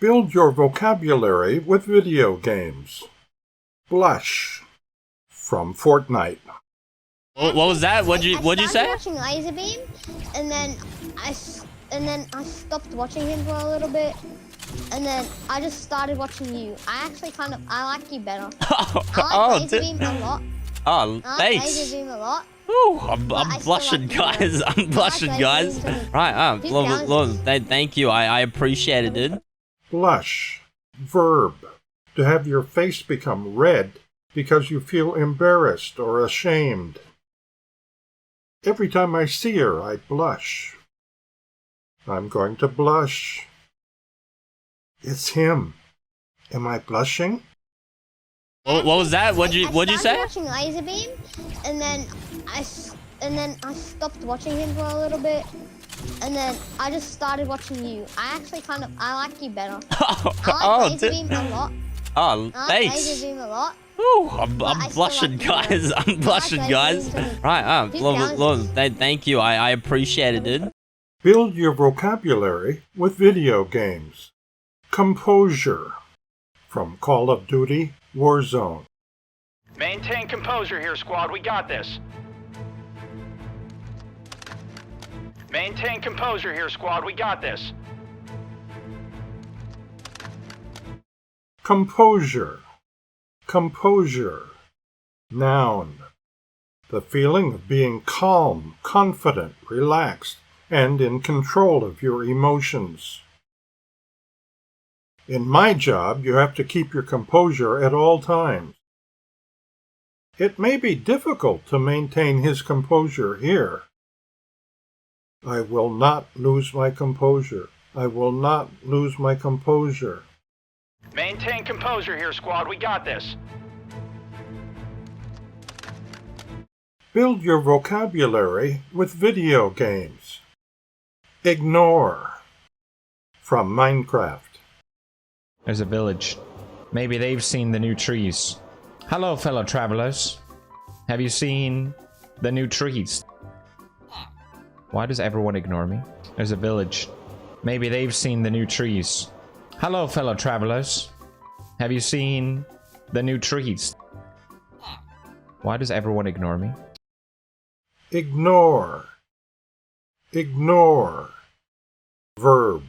Build your vocabulary with video games. Blush from Fortnite. What was that? What'd you say? I started watching Laserbeam, and then I stopped watching him for a little bit, and then I just started watching you. I like you better. I like Laserbeam a lot. Oh, I like thanks. Laserbeam a lot. Ooh, I'm blushing, guys. I'm blushing, guys. Right, thank you. I appreciate it, dude. Blush. Verb. To have your face become red because you feel embarrassed or ashamed. Every time I see her, I blush. I'm going to blush. It's him. Am I blushing? What was that? What'd you say? I started watching Laserbeam, and then I stopped watching him for a little bit, and then I just started watching you. I like you better. I like Laserbeam a lot. Oh, I like thanks. Laserbeam a lot. Ooh, I'm blushing, guys. I'm blushing, guys. Right, thank you. I appreciate it, dude. Build your vocabulary with video games. Composure from Call of Duty Warzone. Maintain composure here, squad. We got this. Maintain composure here, squad. We got this. Composure. Composure. Noun. The feeling of being calm, confident, relaxed, and in control of your emotions. In my job, you have to keep your composure at all times. It may be difficult to maintain his composure here. I will not lose my composure. I will not lose my composure. Maintain composure here, squad. We got this. Build your vocabulary with video games. Ignore from Minecraft. There's a village. Maybe they've seen the new trees. Hello, fellow travelers. Have you seen the new trees? Why does everyone ignore me? There's a village. Maybe they've seen the new trees. Hello, fellow travelers. Have you seen the new trees? Why does everyone ignore me? Ignore. Ignore. Verb.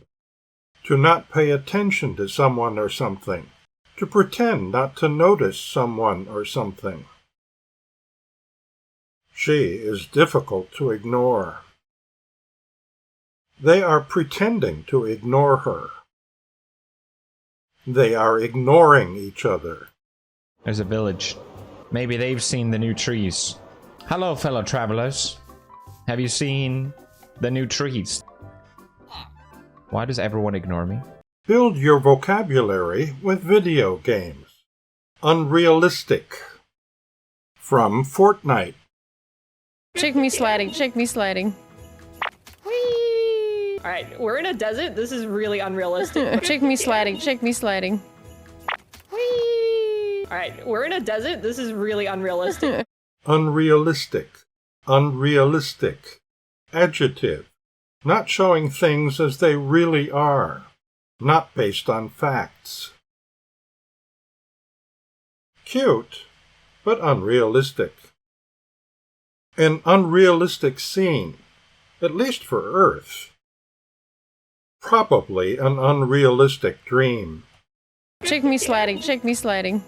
To not pay attention to someone or something. To pretend not to notice someone or something. She is difficult to ignore. They are pretending to ignore her. They are ignoring each other. There's a village. Maybe they've seen the new trees. Hello, fellow travelers. Have you seen the new trees? Why does everyone ignore me? Build your vocabulary with video games. Unrealistic from Fortnite. Check me sliding, check me sliding. Whee! Alright, we're in a desert. This is really unrealistic. Check me sliding, check me sliding. Whee! Alright, we're in a desert. This is really unrealistic. Unrealistic. Unrealistic. Adjective. Not showing things as they really are. Not based on facts. Cute, but unrealistic. An unrealistic scene, at least for Earth. Probably an unrealistic dream. Check me sliding, check me sliding.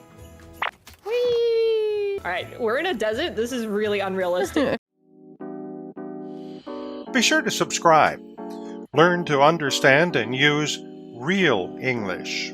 Whee! Alright, we're in a desert. This is really unrealistic. Be sure to subscribe. Learn to understand and use real English.